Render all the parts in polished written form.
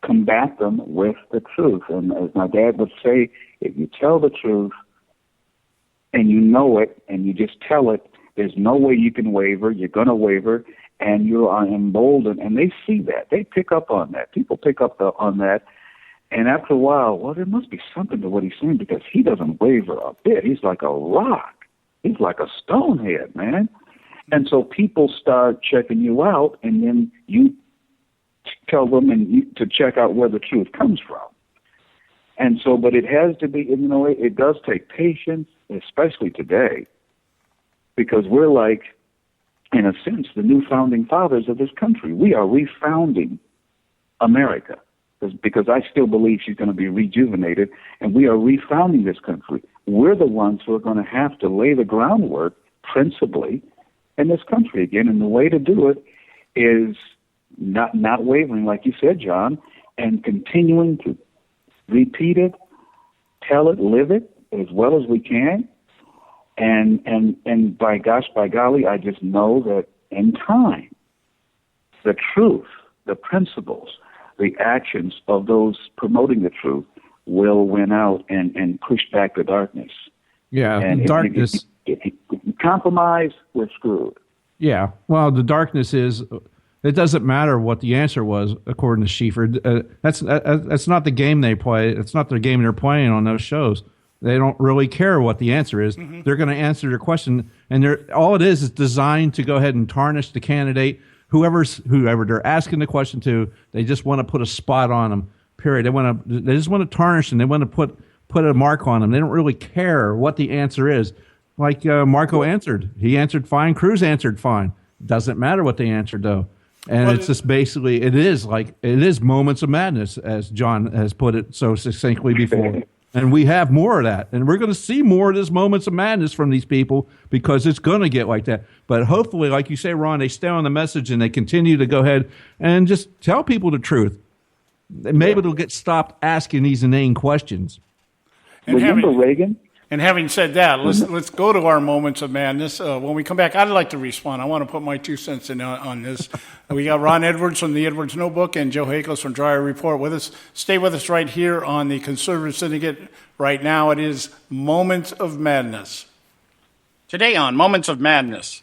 combat them with the truth. And as my dad would say, if you tell the truth and you know it and you just tell it, there's no way you can waver. You're going to waver, and you are emboldened. And they see that. They pick up on that. People pick up on that. And after a while, well, there must be something to what he's saying, because he doesn't waver a bit. He's like a rock. He's like a stonehead, man. And so people start checking you out, and then you tell them to check out where the truth comes from. And so, but it has to be, it does take patience, especially today, because we're like, in a sense, the new founding fathers of this country. We are refounding America, because I still believe she's going to be rejuvenated, and we are refounding this country. We're the ones who are going to have to lay the groundwork, principally, in this country again. And the way to do it is not wavering, like you said, John, and continuing to repeat it, tell it, live it as well as we can. And by golly, I just know that in time, the truth, the principles, the actions of those promoting the truth will win out and push back the darkness. Yeah, and darkness. If you compromise, we're screwed. Yeah, well, the darkness is, it doesn't matter what the answer was, according to Schieffer. That's not the game they play. It's not the game they're playing on those shows. They don't really care what the answer is. Mm-hmm. They're going to answer your question, and all it is designed to go ahead and tarnish the candidate, whoever they're asking the question to. They just want to put a spot on them. Period. They just want to tarnish them. They want to put a mark on them. They don't really care what the answer is. Like Marco answered. He answered fine. Cruz answered fine. Doesn't matter what they answered, though. And it's just basically, it is moments of madness, as John has put it so succinctly before. And we have more of that. And we're going to see more of this moments of madness from these people, because it's going to get like that. But hopefully, like you say, Ron, they stay on the message and they continue to go ahead and just tell people the truth. Maybe they'll get stopped asking these inane questions. And Remember Reagan? And having said that, let's go to our moments of madness. When we come back, I'd like to respond. I want to put my 2 cents in on this. We got Ron Edwards from the Edwards Notebook and Joe Hakos from Dryer Report with us. Stay with us right here on the Conservative Syndicate. Right now it is Moments of Madness. Today on Moments of Madness.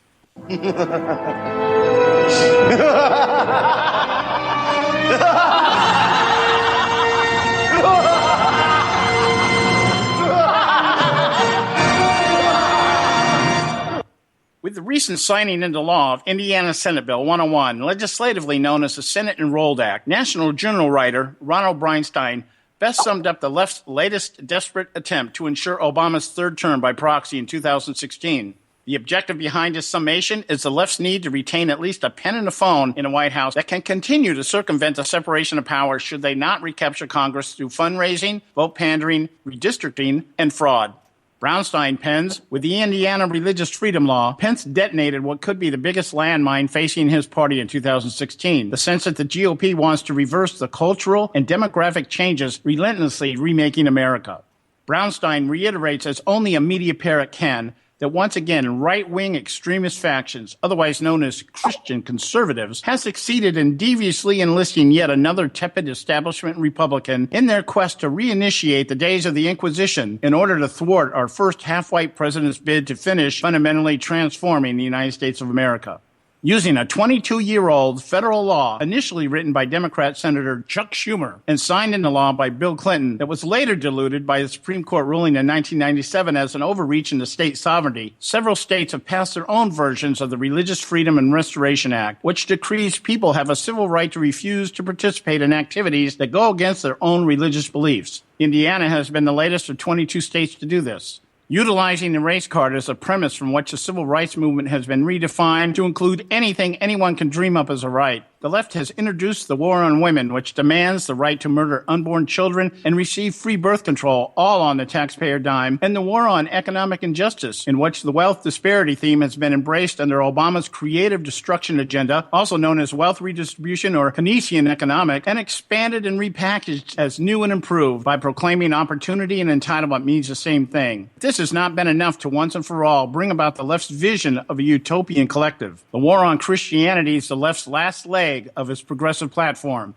With the recent signing into law of Indiana Senate Bill 101, legislatively known as the Senate Enrolled Act, National Journal writer Ronald Breinstein best summed up the left's latest desperate attempt to ensure Obama's third term by proxy in 2016. The objective behind his summation is the left's need to retain at least a pen and a phone in the White House that can continue to circumvent the separation of powers should they not recapture Congress through fundraising, vote pandering, redistricting, and fraud. Brownstein pens, with the Indiana religious freedom law, Pence detonated what could be the biggest landmine facing his party in 2016, the sense that the GOP wants to reverse the cultural and demographic changes relentlessly remaking America. Brownstein reiterates, as only a media parrot can, that once again right-wing extremist factions, otherwise known as Christian conservatives, have succeeded in deviously enlisting yet another tepid establishment Republican in their quest to reinitiate the days of the Inquisition in order to thwart our first half-white president's bid to finish fundamentally transforming the United States of America. Using a 22-year-old federal law initially written by Democrat Senator Chuck Schumer and signed into law by Bill Clinton that was later diluted by the Supreme Court ruling in 1997 as an overreach into state sovereignty, several states have passed their own versions of the Religious Freedom and Restoration Act, which decrees people have a civil right to refuse to participate in activities that go against their own religious beliefs. Indiana has been the latest of 22 states to do this. Utilizing the race card as a premise from which the civil rights movement has been redefined to include anything anyone can dream up as a right, the left has introduced the war on women, which demands the right to murder unborn children and receive free birth control, all on the taxpayer dime, and the war on economic injustice, in which the wealth disparity theme has been embraced under Obama's creative destruction agenda, also known as wealth redistribution or Keynesian economic, and expanded and repackaged as new and improved by proclaiming opportunity and entitlement means the same thing. This has not been enough to once and for all bring about the left's vision of a utopian collective. The war on Christianity is the left's last leg of its progressive platform.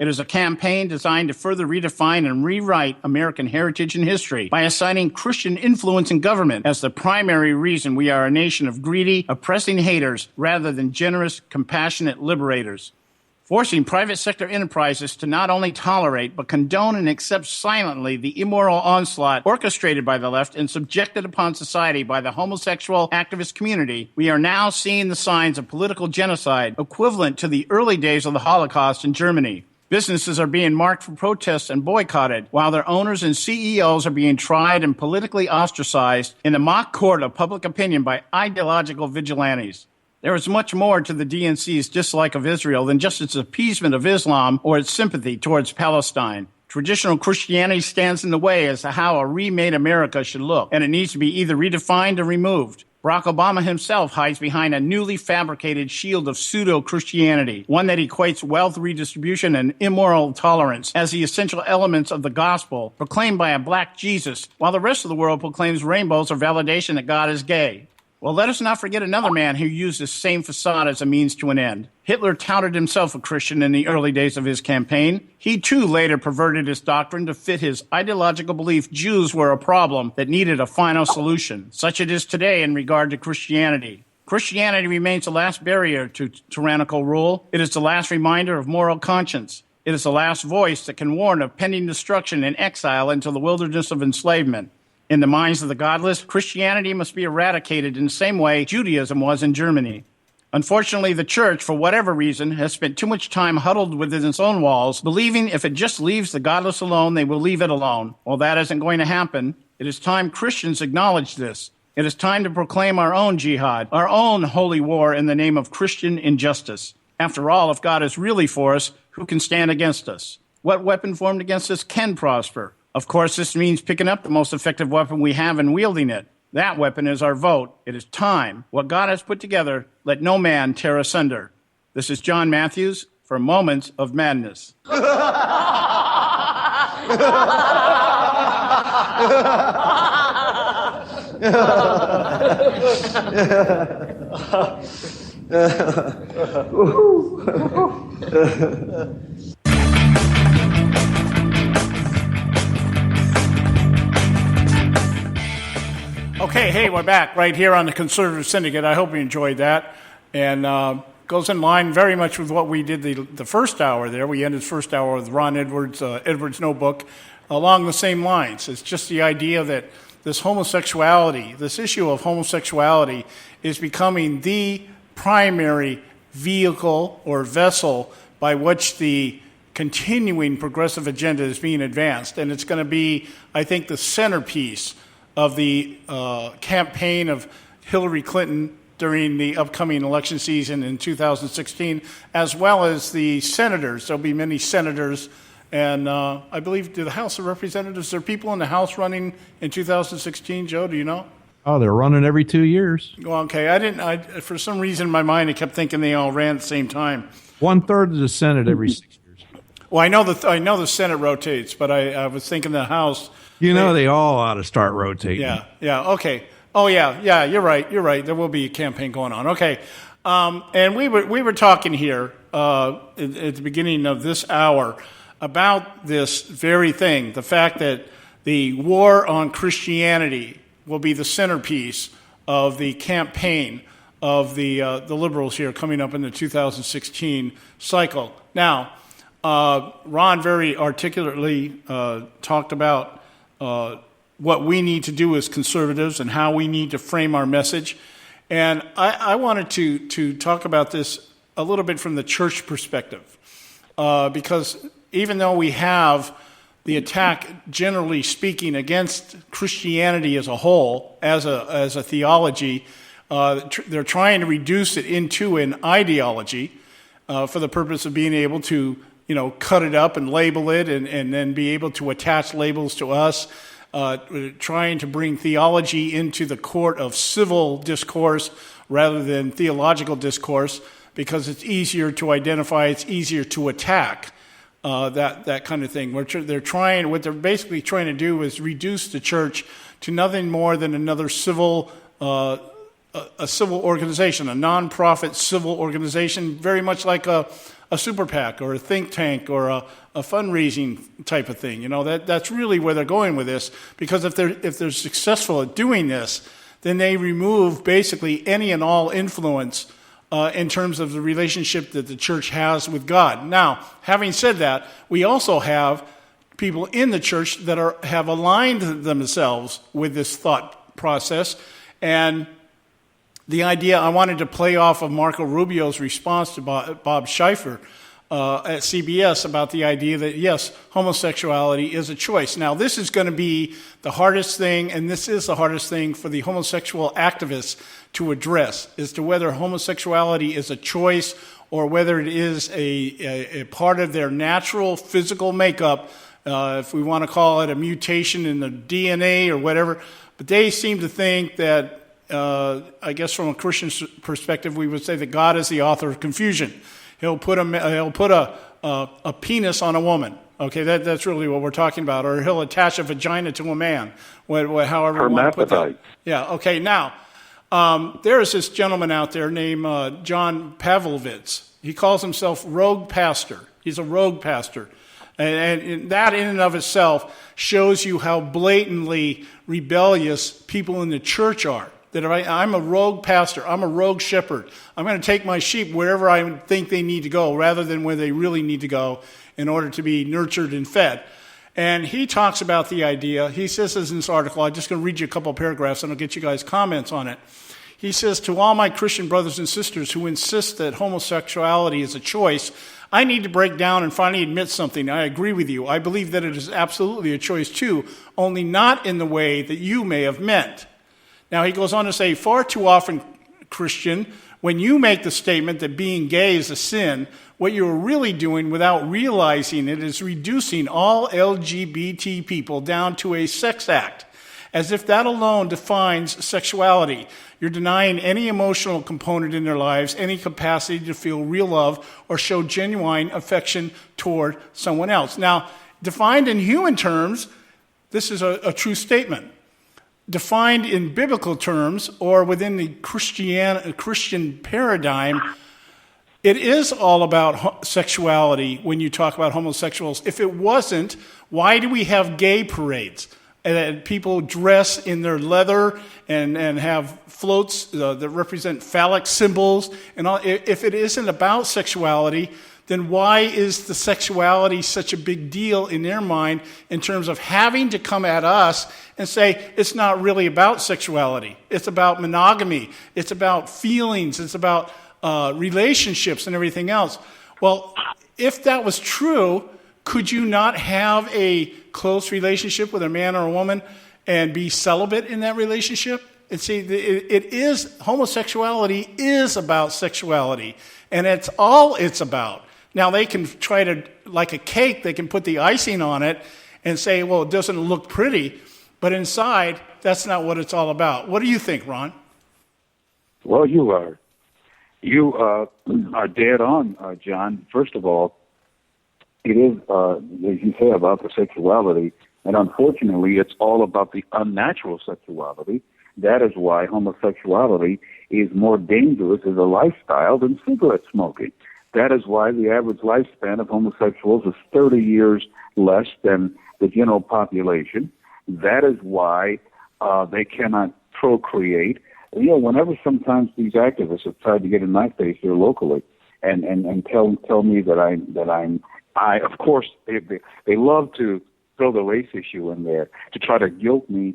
It is a campaign designed to further redefine and rewrite American heritage and history by assigning Christian influence in government as the primary reason we are a nation of greedy, oppressing haters rather than generous, compassionate liberators. Forcing private sector enterprises to not only tolerate but condone and accept silently the immoral onslaught orchestrated by the left and subjected upon society by the homosexual activist community, we are now seeing the signs of political genocide equivalent to the early days of the Holocaust in Germany. Businesses are being marked for protests and boycotted, while their owners and CEOs are being tried and politically ostracized in the mock court of public opinion by ideological vigilantes. There is much more to the DNC's dislike of Israel than just its appeasement of Islam or its sympathy towards Palestine. Traditional Christianity stands in the way as to how a remade America should look, and it needs to be either redefined or removed. Barack Obama himself hides behind a newly fabricated shield of pseudo-Christianity, one that equates wealth redistribution and immoral tolerance as the essential elements of the gospel proclaimed by a black Jesus, while the rest of the world proclaims rainbows or validation that God is gay. Well, let us not forget another man who used this same facade as a means to an end. Hitler touted himself a Christian in the early days of his campaign. He, too, later perverted his doctrine to fit his ideological belief Jews were a problem that needed a final solution. Such it is today in regard to Christianity. Christianity remains the last barrier to tyrannical rule. It is the last reminder of moral conscience. It is the last voice that can warn of pending destruction and exile into the wilderness of enslavement. In the minds of the godless, Christianity must be eradicated in the same way Judaism was in Germany. Unfortunately, the church, for whatever reason, has spent too much time huddled within its own walls, believing if it just leaves the godless alone, they will leave it alone. Well, that isn't going to happen. It is time Christians acknowledge this. It is time to proclaim our own jihad, our own holy war in the name of Christian injustice. After all, if God is really for us, who can stand against us? What weapon formed against us can prosper? Of course, this means picking up the most effective weapon we have and wielding it. That weapon is our vote. It is time. What God has put together, let no man tear asunder. This is John Matthews for Moments of Madness. Okay, hey, we're back right here on the Conservative Syndicate. I hope you enjoyed that. And goes in line very much with what we did the first hour there. We ended the first hour with Ron Edwards' notebook along the same lines. It's just the idea that this homosexuality, this issue of homosexuality is becoming the primary vehicle or vessel by which the continuing progressive agenda is being advanced. And it's going to be, I think, the centerpiece of the campaign of Hillary Clinton during the upcoming election season in 2016, as well as the senators. There'll be many senators, and I believe, do the House of Representatives, there are people in the House running in 2016, Joe, do you know? Oh, they're running every 2 years. Well, okay, for some reason in my mind, I kept thinking they all ran at the same time. 1/3 of the Senate every 6 years. Well, I know the Senate rotates, but I was thinking the House. They all ought to start rotating. Yeah, okay. Oh, yeah, you're right. There will be a campaign going on. Okay. And we were talking here at the beginning of this hour about this very thing, the fact that the war on Christianity will be the centerpiece of the campaign of the liberals here coming up in the 2016 cycle. Now, Ron very articulately talked about what we need to do as conservatives and how we need to frame our message. And I wanted to talk about this a little bit from the church perspective, because even though we have the attack, generally speaking, against Christianity as a whole, as a theology, they're trying to reduce it into an ideology for the purpose of being able to cut it up and label it and then be able to attach labels to us, trying to bring theology into the court of civil discourse rather than theological discourse, because it's easier to identify, it's easier to attack, that kind of thing. What they're basically trying to do is reduce the church to nothing more than another civil organization, a non-profit civil organization, very much like a super PAC or a think tank or a fundraising type of thing. That's really where they're going with this, because if they're successful at doing this, then they remove basically any and all influence in terms of the relationship that the church has with God. Now, having said that, we also have people in the church that have aligned themselves with this thought process. And the idea, I wanted to play off of Marco Rubio's response to Bob Schieffer at CBS about the idea that, yes, homosexuality is a choice. Now, this is going to be the hardest thing, and this is the hardest thing for the homosexual activists to address, as to whether homosexuality is a choice or whether it is a part of their natural physical makeup, if we want to call it a mutation in the DNA or whatever. But they seem to think that, I guess from a Christian perspective, we would say that God is the author of confusion. He'll put a penis on a woman. Okay, that's really what we're talking about. Or he'll attach a vagina to a man, however you want to put that. Yeah, okay, now, there is this gentleman out there named John Pavlovitz. He calls himself rogue pastor. He's a rogue pastor. And that in and of itself shows you how blatantly rebellious people in the church are. That if I'm a rogue pastor, I'm a rogue shepherd. I'm going to take my sheep wherever I think they need to go rather than where they really need to go in order to be nurtured and fed. And he talks about the idea. He says this in this article. I'm just going to read you a couple of paragraphs and I'll get you guys comments on it. He says, to all my Christian brothers and sisters who insist that homosexuality is a choice, I need to break down and finally admit something. I agree with you. I believe that it is absolutely a choice too, only not in the way that you may have meant. Now, he goes on to say, far too often, Christian, when you make the statement that being gay is a sin, what you're really doing without realizing it is reducing all LGBT people down to a sex act, as if that alone defines sexuality. You're denying any emotional component in their lives, any capacity to feel real love or show genuine affection toward someone else. Now, defined in human terms, this is a true statement. Defined in biblical terms or within the Christian paradigm, it is all about sexuality when you talk about homosexuals. If it wasn't, why do we have gay parades? And people dress in their leather and have floats that represent phallic symbols. And all. If it isn't about sexuality, then why is the sexuality such a big deal in their mind in terms of having to come at us and say, it's not really about sexuality. It's about monogamy. It's about feelings. It's about relationships and everything else. Well, if that was true, could you not have a close relationship with a man or a woman and be celibate in that relationship? And see, homosexuality is about sexuality, and it's all it's about. Now, they can try to, like a cake, they can put the icing on it and say, well, it doesn't look pretty, but inside, that's not what it's all about. What do you think, Ron? Well, you are dead on, John. First of all, it is, as you say, about the sexuality, and unfortunately, it's all about the unnatural sexuality. That is why homosexuality is more dangerous as a lifestyle than cigarette smoking. That is why the average lifespan of homosexuals is 30 years less than the general population. That is why they cannot procreate. You know, whenever sometimes these activists have tried to get in my face here locally and tell me that I of course they love to throw the race issue in there to try to guilt me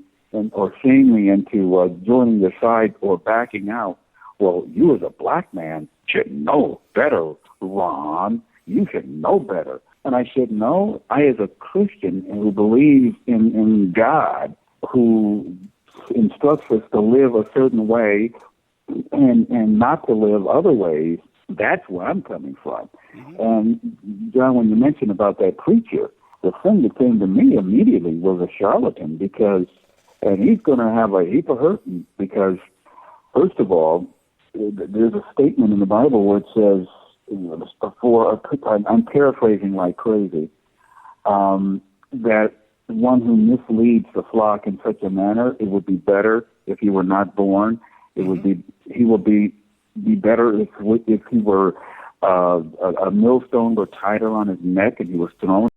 or shame me into joining the side or backing out. Well, you as a black man should know better, Ron. You should know better. And I said, no, I as a Christian who believes in God, who instructs us to live a certain way and not to live other ways, that's where I'm coming from. Mm-hmm. And, John, when you mentioned about that preacher, the thing that came to me immediately was a charlatan and he's going to have a heap of hurting because, first of all, there's a statement in the Bible where it says, I'm paraphrasing like crazy, that one who misleads the flock in such a manner, it would be better if he were not born. It would be, he would be better if he were a millstone was tied around his neck, and he was thrown